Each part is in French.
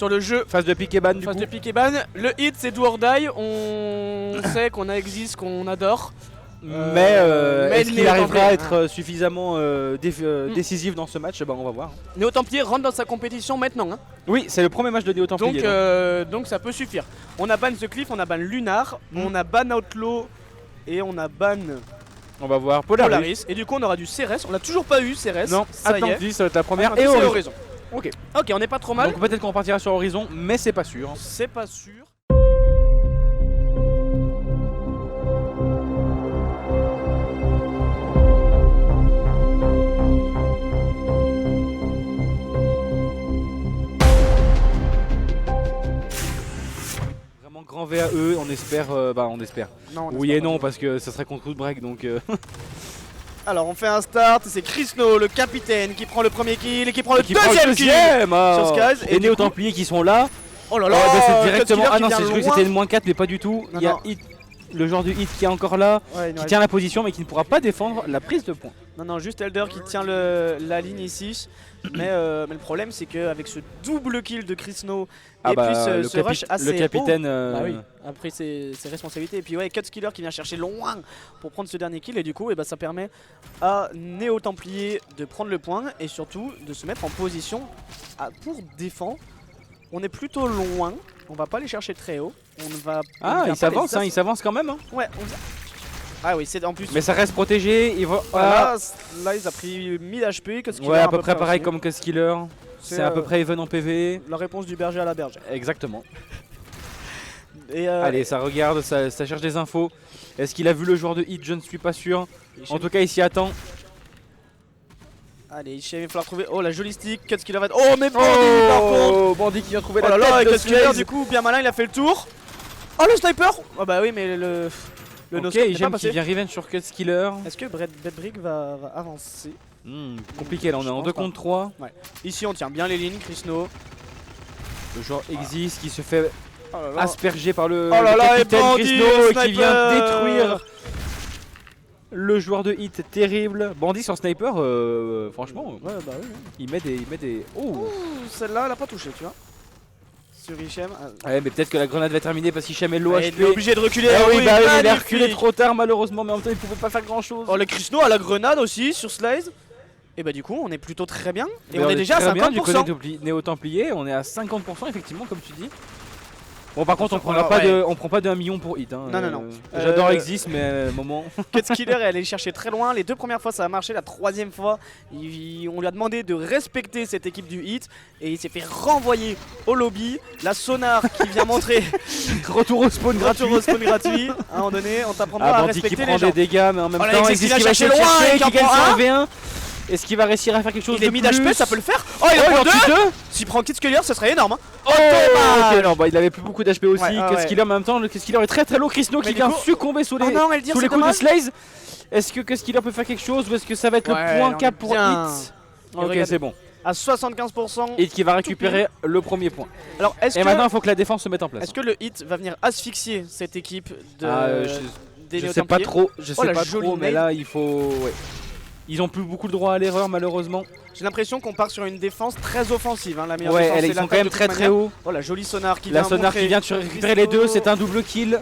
Sur le jeu, Phase de pick et ban du phase coup. de pick et ban, le hit c'est do or die, on sait qu'on a existe, qu'on adore. Mais est-ce il qu'il est arrivera à tenté, être suffisamment décisif dans ce match? Bah on va voir. Néo Templier rentre dans sa compétition maintenant. Hein. Oui, c'est le premier match de Néo Templier. Donc ça peut suffire. On a ban The Cliff, on a ban Lunar, on a ban Outlaw et on a ban On va voir Polaris. Polaris. Et du coup on aura du CRS, on l'a toujours pas eu CRS. Non, ça y est. Atlantis, ça va être la première. Atlantis Et et Horizon. Horizon. Ok. Ok, on n'est pas trop mal. Donc peut-être qu'on partira sur Horizon, mais c'est pas sûr. C'est pas sûr. Vraiment grand VAE, on espère. On espère. Non, on Oui espère et pas. non, parce que ça serait contre Outbreak donc. Alors on fait un start, c'est Chrisno, le capitaine, qui prend le premier kill et qui prend le Qui prend le deuxième kill deuxième, sur Skies. Et du Néo coup- Templiers qui sont là. Oh là là, C'est directement. Cut Ah non, Killer je qui croyais que vient c'était loin. une -4, mais pas du tout. Non, Il y a non. Hit, le joueur du Hit qui est encore là, Ouais, il nous qui reste- tient la position, mais qui ne pourra pas défendre la prise de point. Non, juste Elder qui tient la ligne ici. mais le problème c'est qu'avec ce double kill de Chrisno et puis ce rush assez le capitaine. haut, bah oui, après ses responsabilités. Et puis ouais, Cut Killer qui vient chercher loin pour prendre ce dernier kill. Et du coup ça permet à Néo Templier de prendre le point et surtout de se mettre en position pour défendre. On est plutôt loin, on va pas les chercher très haut. On ne va Ah, il s'avance, il s'avance quand même. Hein. Ouais, ah oui, c'est en plus. Mais ça reste protégé. Il va. Voilà, là, il a pris 1000 HP. Cut Killer Ouais, à peu près pareil aussi. comme Cuz Killer. C'est à peu près even en PV. La réponse du berger à la bergère. Exactement. Et Allez, ça regarde, ça cherche des infos. Est-ce qu'il a vu le joueur de Hit? Je ne suis pas sûr. En tout cas, il s'y attend. Allez, il va falloir trouver. Oh, la jolie stick. Cut Killer va être. Oh, mais Bandit par contre. Oh, Bandit qui vient trouver Oh la là là, et tête de Cut Killer, Skies. du coup, bien malin, il a fait le tour. Oh, le sniper. Oh, bah oui, mais le Ok, no-scope n'est pas j'aime passé. qu'il vient revenge sur Cuz Killer. Est-ce que Bedbrick va avancer? Compliqué là, on est Je en pense 2 pas. contre 3. Ici, on tient bien les lignes. Chrisno. Le joueur existe qui se fait Oh là là. asperger par le, Oh là le là, et capitaine Bandit, Chrisno sniper. qui vient détruire le joueur de Hit. Terrible. Bandit sur sniper, franchement, Ouais, bah oui. il met des. Oh! Ouh, celle-là, elle a pas touché, tu vois. Sur Hichem. Ouais, mais peut-être que la grenade va terminer parce qu'Hichem est low Il est HP. obligé de reculer. Ah oui, bah oui, il a magnifique. reculé trop tard malheureusement, mais en même temps il pouvait pas faire grand chose. Oh, le Chrisno a la grenade aussi sur Slice. Et bah, du coup, on est plutôt très bien. Et on est déjà à 50%. Du côté Néo Templier, on est à 50% effectivement, comme tu dis. Bon, par contre, on Voilà, prend pas de 1 million pour Hit. Hein. Non, non, non. J'adore Exist, mais moment. Cut Killer est allé chercher très loin. Les deux premières fois ça a marché, la troisième fois on lui a demandé de respecter cette équipe du Hit et il s'est fait renvoyer au lobby. La sonar qui vient montrer Retour au spawn gratuit. retour au spawn gratuit. À un moment donné, on t'apprendra à Bandit qui respecter prend les gens. des dégâts, mais en même Oh là, temps, Exist Exist qui qui va va chercher chercher loin et qui qui en gagne prend sur un. 1v1. Est-ce qu'il va réussir à faire quelque chose Il est de mis plus? d'HP, ça peut le faire. Oh, il Oh, en prend il en deux. tue deux. S'il prend Kid Killer, ce serait énorme. Hein. Oh, dommage. ok, non, bah, il avait plus beaucoup d'HP aussi. Ouais, Qu'est-ce ouais. qu'il a en même temps? Le Qu'est-ce qu'il est très très low. Chrisno Mais qui du vient coup- succomber sous les, Oh non, elle dit sous les c'est coups de dommage. Slaze. Est-ce que Qu'est-ce qu'il peut faire quelque chose ou est-ce que ça va être Ouais, le point non, cap pour bien. Hit? Et Ok, regardez. c'est bon. À 75%. Hit qui va récupérer le premier point. Alors, est-ce Et que, maintenant, il faut que la défense se mette en place. est-ce que le Hit va venir asphyxier cette équipe de des Je sais pas Néo-Templiers? trop, je Oh, sais la pas jolie trop, mais nade. là il faut. Ouais. Ils ont plus beaucoup le droit à l'erreur malheureusement. J'ai l'impression qu'on part sur une défense très offensive. Hein. La meilleure Ouais, défense, c'est ils sont l'attaque quand même de très toute très manière. haut. Oh, la jolie sonar qui La vient sonar montrer qui vient de récupérer les deux, c'est un double kill.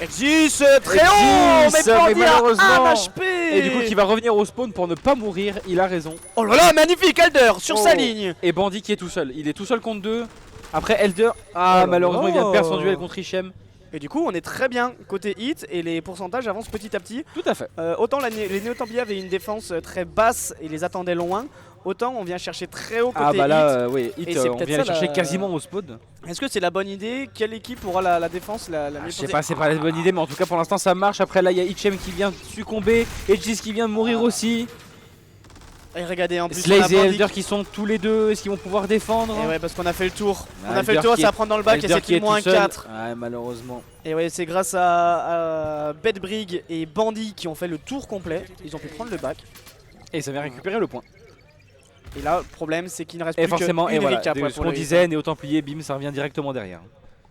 Existe très haut, Existe, mais mais Bandit a malheureusement. 1 HP. Et du coup qui va revenir au spawn pour ne pas mourir, il a raison. Oh là là, magnifique Elder sur Oh. sa ligne. Et Bandit qui est tout seul, il est tout seul contre deux. Après Elder, là malheureusement il vient de perdre son là. duel contre Hichem. Et du coup, on est très bien côté Hit et les pourcentages avancent petit à petit. Tout à fait. Autant les Néo-Templiers avaient une défense très basse et les attendaient loin, autant on vient chercher très haut côté Ah bah Hit. là, oui, Et Hit, c'est on peut-être vient ça, les chercher la- quasiment au spawn. Est-ce que c'est la bonne idée? Quelle équipe aura la défense la mieux Je sais posée? pas, c'est pas la bonne idée, mais en tout cas pour l'instant ça marche. Après là il y a Hichem qui vient succomber, Edgis qui vient de mourir aussi. Et regardez en plus Slaze on et a Bandit. Elder qui sont tous les deux, est-ce qu'ils vont pouvoir défendre? Et ouais, parce qu'on a fait le tour. On a Elder fait le tour, qui ça est- prend dans le bac et Elder c'est qui est moins tout seul. 4. Ouais, malheureusement. Et ouais, c'est grâce à Bedbrig et Bandit qui ont fait le tour complet. Ils ont pu prendre le bac. Et ça vient récupérer le point. Et là, le problème, c'est qu'il ne reste Et plus forcément, qu'une et voilà, recap, ouais, ce pour qu'on le Hit. disait, Néo Templier, bim, ça revient directement derrière.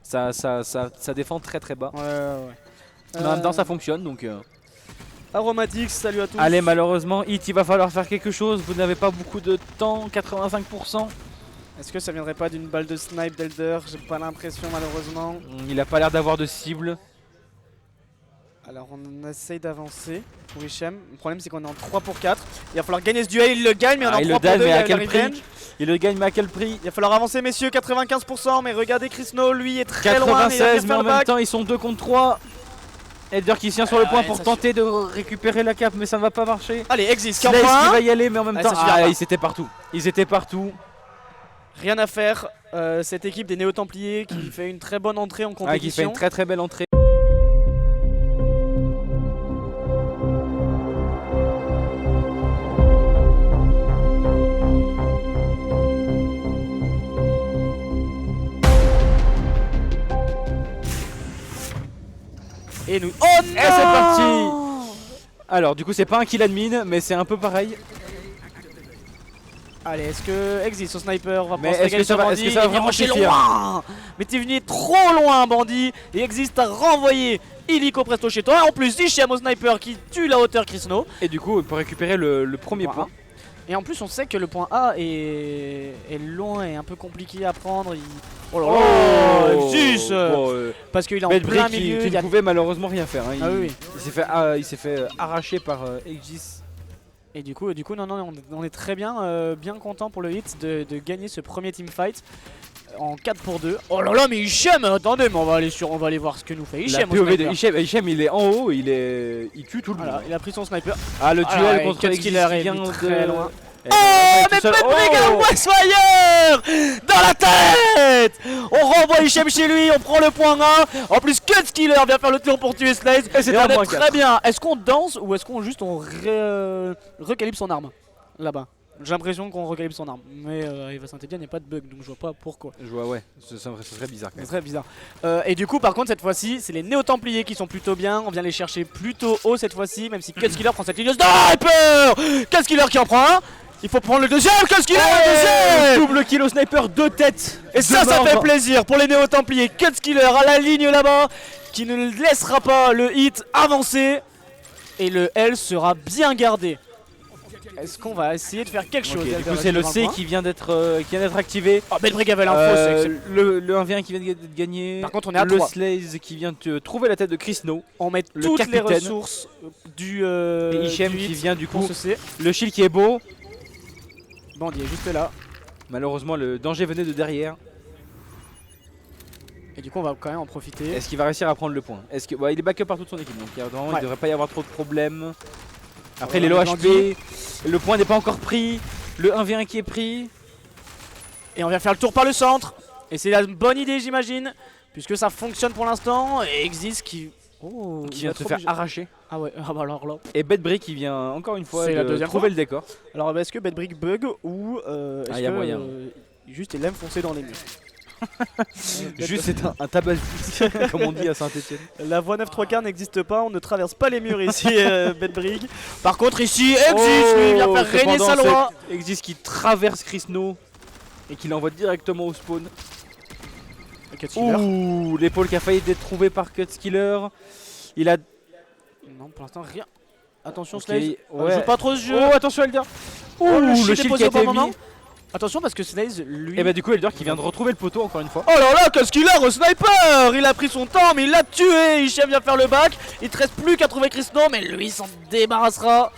Ça défend très très bas. Ouais, ouais. Mais en même temps ça fonctionne donc. Aromatix, salut à tous. Allez, malheureusement, Hit, il va falloir faire quelque chose. Vous n'avez pas beaucoup de temps, 85%. Est-ce que ça viendrait pas d'une balle de snipe d'Elder? J'ai pas l'impression malheureusement. Il a pas l'air d'avoir de cible. Alors on essaye d'avancer pour Hichem. Le problème c'est qu'on est en 3 pour 4. Il va falloir gagner ce duel, il le gagne mais on est en 3 pour 2. Mais à il quel prix? Il le gagne mais à quel prix? Il va falloir avancer messieurs, 95%. Mais regardez Chris No, lui est très loin. 96 mais en même temps ils sont 2 contre 3. Elder qui tient sur le point pour tenter de récupérer la cape mais ça ne va pas marcher. Allez, Exist Slays qui va y aller mais en même temps ils étaient partout. Ils étaient partout. Rien à faire. Cette équipe des Néo-Templiers qui fait une très bonne entrée en compétition. Qui fait une très belle entrée. Et nous. Oh non! Et c'est parti! Alors du coup c'est pas un kill admin mais c'est un peu pareil. Allez, est-ce que Exist au sniper va mais est-ce que ça va vraiment suffire? Loin? Mais t'es venu trop loin Bandit. Et Exist a renvoyé illico presto chez toi. En plus Hichem au sniper qui tue la hauteur Chris No. Et du coup pour récupérer le premier point. Et en plus on sait que le point A est loin et un peu compliqué à prendre. Oh là là, Exist parce qu'il est en plein milieu. Il ne pouvait malheureusement rien faire. Hein. Oui. Il s'est fait arracher par Exist. Et du coup non, on est très bien, bien content pour le hit de gagner ce premier teamfight en 4 pour 2. Oh là là, mais Hichem, attendez, mais on va aller voir ce que nous fait Hichem. Hichem, il est en haut, il tue tout le monde. Il a pris son sniper. Ah, le duel contre Exist qui vient très loin. Oh, mais Bedbrig à Waxfire dans la tête. On renvoie Hichem chez lui, on prend le point 1. En plus, Cutskiller vient faire le tour pour tuer Slays. Et on est très bien. Est-ce qu'on danse ou est-ce qu'on juste recalibre son arme là-bas? J'ai l'impression qu'on recalibre son arme. Mais Eva Saint-Etienne, il n'y a pas de bug, donc je vois pas pourquoi. Je vois, ouais, ce serait bizarre. Ce serait bizarre. Et du coup, par contre, cette fois-ci, c'est les Néo-Templiers qui sont plutôt bien. On vient les chercher plutôt haut cette fois-ci, même si Cutskiller prend cette ligne de sniper. Cutskiller qui en prend un. Il faut prendre le deuxième, Cutskiller le deuxième. Double kill au sniper, 2 têtes. Et ça fait plaisir pour les Néo-Templiers. Cutskiller à la ligne là-bas, qui ne laissera pas le hit avancer. Et le L sera bien gardé. Est-ce qu'on va essayer de faire quelque chose? Du coup c'est le C qui vient d'être activé. Oh, Bedbrig avait l'info, le 1v1 qui vient d'être gagné. Par contre on est à le 3. Slays qui vient de trouver la tête de Chris No. On met toutes les ressources du et Hichem qui vient du coup. Ce le shield qui est beau. Bon, il est juste là. Malheureusement le danger venait de derrière. Et du coup on va quand même en profiter. Est-ce qu'il va réussir à prendre le point? Est-ce que il est backup par toute son équipe donc il ne devrait pas y avoir trop de problèmes. Après les low HP, le point n'est pas encore pris, le 1v1 qui est pris. Et on vient faire le tour par le centre. Et c'est la bonne idée j'imagine, puisque ça fonctionne pour l'instant. Et Exist qui vient de se faire arracher. Ah ouais, ah bah alors là. Et Bedbrig qui vient encore une fois de trouver le décor. Alors est-ce que Bedbrig bug ou est-ce que moyen. Juste il aime foncer dans les murs? Juste c'est un tabac comme on dit à Saint-Etienne. La voie 9-3 n'existe pas, on ne traverse pas les murs ici Bedbrig. Par contre ici Exist lui vient faire régner sa loi. Exist qui traverse Chris No et qui l'envoie directement au spawn. Ouh, l'épaule qui a failli être trouvée par Cutskiller. Il a... Non pour l'instant rien. Attention Slays, joue pas trop ce jeu. Oh attention Elder. Le shield qui a été mis. Attention parce que Slays lui... Et bah du coup Elder qui vient de retrouver le poteau encore une fois. Oh là là, Cutskiller au sniper. Il a pris son temps mais il l'a tué. Hichem vient faire le back. Il te reste plus qu'à trouver Chris No mais lui il s'en débarrassera.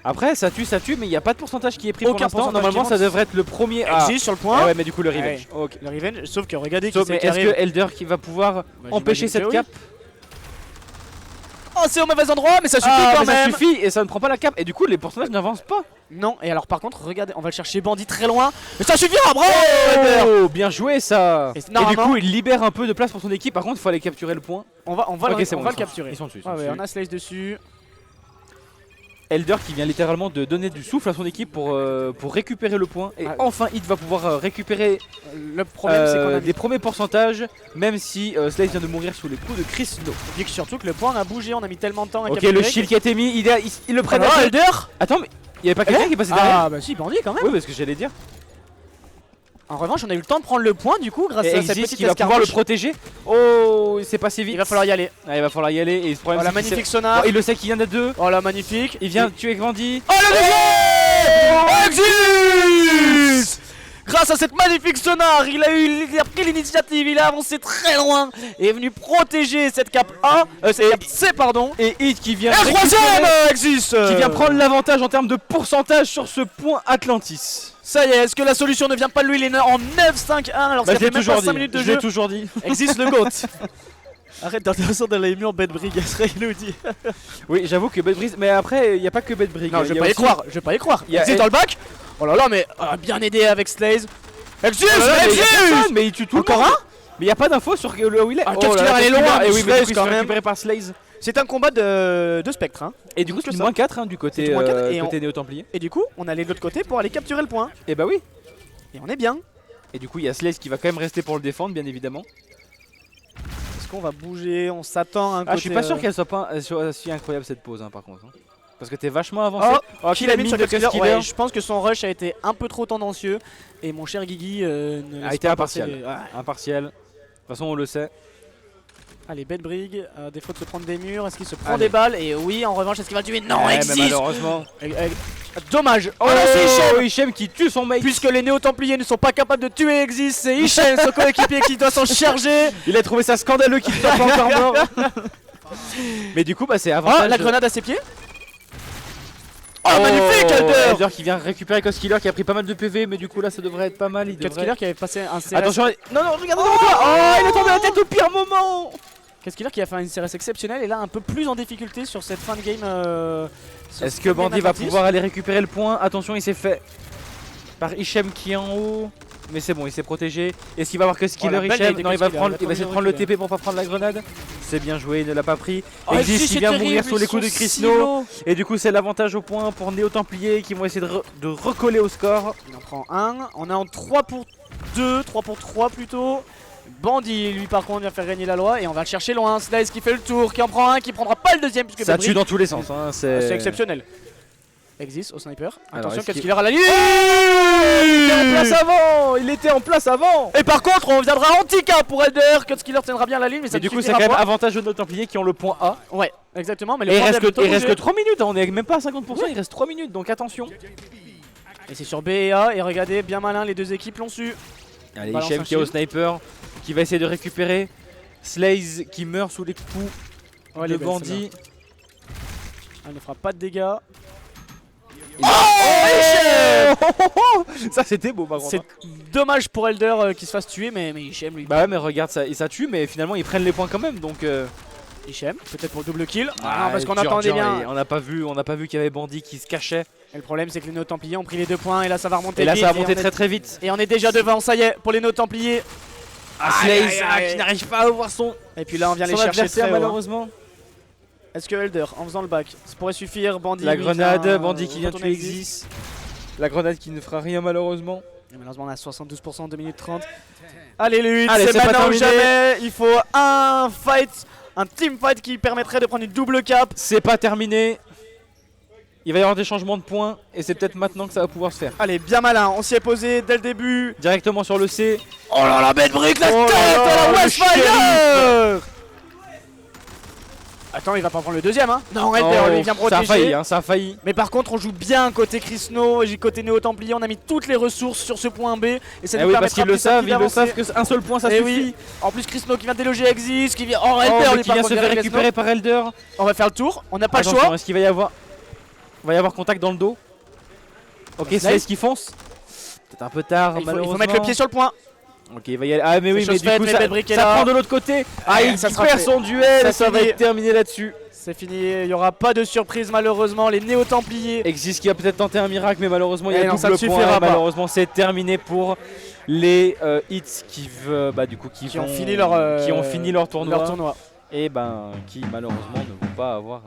Après ça tue mais il n'y a pas de pourcentage qui est pris pour l'instant. Normalement ça devrait être le premier Exist sur le point. Ouais mais du coup le revenge. Le revenge, sauf que regardez qui est-ce que Elder qui va pouvoir empêcher cette cape? Oh c'est au mauvais endroit mais ça suffit quand même. Ça suffit et ça ne prend pas la cape et du coup les pourcentages n'avancent pas. Non et alors par contre regardez on va le chercher Bandit très loin. Mais ça suffira bravo. Bien joué ça. Et du coup il libère un peu de place pour son équipe. Par contre il faut aller capturer le point. On va le capturer. Ils sont dessus. On a Slays dessus. Elder qui vient littéralement de donner du souffle à son équipe pour récupérer le point. Et enfin il va pouvoir récupérer le problème, c'est qu'on a des premiers pourcentages. Même si Slays vient de mourir sous les coups de Chris No. Et surtout que le point a bougé, on a mis tellement de temps à capturer. Ok le shield qui a été mis, il le prenne. Oh Elder. Attends mais il y avait pas quelqu'un qui est passé derrière? Ah bah si Bandit quand même. Oui parce que j'allais dire. En revanche on a eu le temps de prendre le point du coup grâce à cette petite qui va pouvoir le protéger. Oh c'est passé vite. Il va falloir y aller. Il va falloir y aller et ce problème la magnifique sonar. Il le sait qu'il y en a deux. Oh la magnifique. Il vient tuer Grandi. Oh le deuxième. Exist. Grâce à cette magnifique sonar, il a pris l'initiative, il a avancé très loin et est venu protéger cette cape A, cette cape C pardon. Et Hit qui vient Et troisième Exis qui vient prendre l'avantage en termes de pourcentage sur ce point Atlantis. Ça y est, est-ce que la solution ne vient pas de lui? Il est en 9-5-1 alors qu'il fait même pas 5 minutes de Je jeu. l'ai toujours dit. Exis le GOAT. Arrête d'intéressant dans les murs Bedbrig, il nous dit. Oui, j'avoue que Bedbrig, mais après, il n'y a pas que Bedbrig. Non, je vais pas y croire, je vais pas y croire. Il y a Exis dans le bac. Oh là là, mais bien aidé avec Slaze. Exis, mais il tue tout encore le monde. un. Mais il n'y a pas d'info sur là où il est. Ah, Kev Killer, elle est loin. Et oui, mais Slaze du coup, quand il se fait même. récupérer par Slaze. C'est un combat de spectre. Hein. Et du coup, c'est ça. moins 4 du côté, C'est moins 4, et côté Néo-Templier. Et du coup, on allait de l'autre côté pour aller capturer le point. Et bah oui. Et on est bien. Et du coup, il y a Slaze qui va quand même rester pour le défendre, bien évidemment. Est-ce qu'on va bouger? On s'attend à un côté. Ah, je suis pas sûr qu'elle soit pas si incroyable cette pause, hein, par contre. Hein. Parce que t'es vachement avancé. Oh, Qui l'a mis sur de Kev Killer. Killer. Ouais, je pense que son rush a été un peu trop tendancieux. Et mon cher Guigui ne A laisse été pas impartial. passer les- Impartial. De toute façon, on le sait. Allez, Bedbrig, à défaut de se prendre des murs, est-ce qu'il se prend Allez. des balles? Et oui, en revanche, est-ce qu'il va tuer? Non, Ouais, mais Exis. malheureusement. Dommage. Oh, non, c'est Hichem. Hichem qui tue son mate. Puisque les Néo-Templiers ne sont pas capables de tuer Exis, c'est Hichem, son coéquipier, qui doit s'en charger. Il a trouvé ça scandaleux qu'il soit pas encore mort. Mais du coup, bah, c'est Oh, avantage. la grenade à ses pieds. Oh, magnifique, Elder. Elder qui vient récupérer Killer qui a pris pas mal de PV, mais du coup là ça devrait être pas mal. Il Kev devrait... Killer qui avait passé un CRS. Attention, non, non, regarde devant toi. Oh, il a tombé la tête au pire moment. Kev Killer qui a fait un CRS exceptionnel et là un peu plus en difficulté sur cette fin de game. Est-ce que Bandit va pouvoir aller récupérer le point? Attention, il s'est fait par Hichem qui est en haut. Mais c'est bon, il s'est protégé. Est-ce qu'il va avoir que Skiller Oh, la belle Hichem? idée Non, de il va Skiller, essayer de prendre le TP pour pas prendre la grenade. C'est bien joué, il ne l'a pas pris. Oh, Exis Exis, qui c'est vient terrible, mourir sous les ils coups de sont Chrisno. si low. Et du coup, c'est l'avantage au point pour Néo-Templiers qui vont essayer de recoller au score. Il en prend un. On est en 3 pour 2, 3 pour 3 plutôt. Bandit, lui par contre, vient faire gagner la loi et on va le chercher loin. Slice qui fait le tour, qui en prend un, qui prendra pas le deuxième puisque Ça Bedbrig- tue dans tous les sens. Hein, C'est exceptionnel. Exis au sniper. Alors, Attention, est-ce Kev qu'il- Killer à la ligne. Il était en place avant. Il était en place avant. Et par contre, on viendra anti-cap pour Elder. Cut Killer tiendra bien la ligne, mais ça Mais ne du coup, c'est suffira quand même pas. avantage aux Templiers qui ont le point A. Ouais, exactement. Mais Et le il point reste, B a plutôt il reste que bougé. 3 minutes. Hein, on est même pas à 50%. Il reste 3 minutes. Donc attention. Et c'est sur B et A. Et regardez, bien malin, les deux équipes l'ont su. Allez, Balance Hichem un qui est au shield. sniper. Qui va essayer de récupérer. Slaze qui meurt sous les coups Ouais, de les belles, Bandit. Elle ne fera pas de dégâts. Ça c'était beau par contre. C'est dommage pour Elder qu'il se fasse tuer, mais Hichem lui. Bah ouais, mais regarde ça, et ça tue, mais finalement ils prennent les points quand même, donc. Hichem, peut-être pour le double kill. Ah, non, parce qu'on attendait Georgian, bien. On n'a pas vu qu'il y avait Bandit qui se cachait. Et le problème, c'est que les Néo-Templiers ont pris les 2 points. Et là, ça va remonter Et là vite, ça va monter on est- très très vite. Et on est déjà devant, ça y est, pour les Néo-Templiers. Ah, Aïe, Slaze aïe, ah, aïe. qui n'arrive pas à avoir son Et puis là, on vient les chercher adversaire très haut, hein. malheureusement. Est-ce que Elder, en faisant le back, ça pourrait suffire? Bandit, La lui, grenade, vient, Bandit qui vient retourner tuer Exis. La grenade qui ne fera rien malheureusement. Et malheureusement, on a 72%, 2 minutes 30. Allez, les 8, Allez, c'est c'est pas maintenant ou terminé. jamais. Il faut un fight, un team fight qui permettrait de prendre une double cap. C'est pas terminé. Il va y avoir des changements de points et c'est peut-être maintenant que ça va pouvoir se faire. Allez, bien malin, on s'y est posé dès le début. Directement sur le C. Oh là là, Bedbrig, la Oh tête là là, à la le Westfire. Attends, il va pas prendre le deuxième, hein. Non, Elder, Oh, lui vient ça a failli, protéger. hein, ça a failli. Mais par contre, on joue bien côté Chrisno et côté Néo-Templier. On a mis toutes les ressources sur ce point B. Et ça Eh nous oui, permettra parce qu'ils le petit à savent, petit ils le d'avancer. savent qu'un seul point ça Eh suffit. oui. En plus, Chrisno qui vient déloger Exis, qui vient. Oh, Oh, Elder, mais lui qui vient se faire récupérer par Elder. On va faire le tour. On n'a pas le Attention, choix. est-ce qu'il va y avoir... contact dans le dos. Ok, Slice. Slaze qui fonce. Peut-être un peu tard, Il faut malheureusement. mettre le pied sur le point. Ok, il va y aller. Ah, mais oui, C'est mais chose du faite, coup, mais ça, Bedbrig est ça là. prend de l'autre côté. Ah, Ouais, il ça sera perd fait. son duel. Ça Ça va finit. être terminé là-dessus. C'est fini. Il n'y aura pas de surprise, malheureusement. Les Néo-Templiers. Exis qui a peut-être tenté un miracle, mais malheureusement, il y Eh a non, ça double ne point. suffira Et pas. malheureusement, c'est terminé pour les hits qui, bah, du coup, Qui ont fini leur, qui ont fini leur tournoi. Leur tournoi. Et ben, qui malheureusement ne vont pas avoir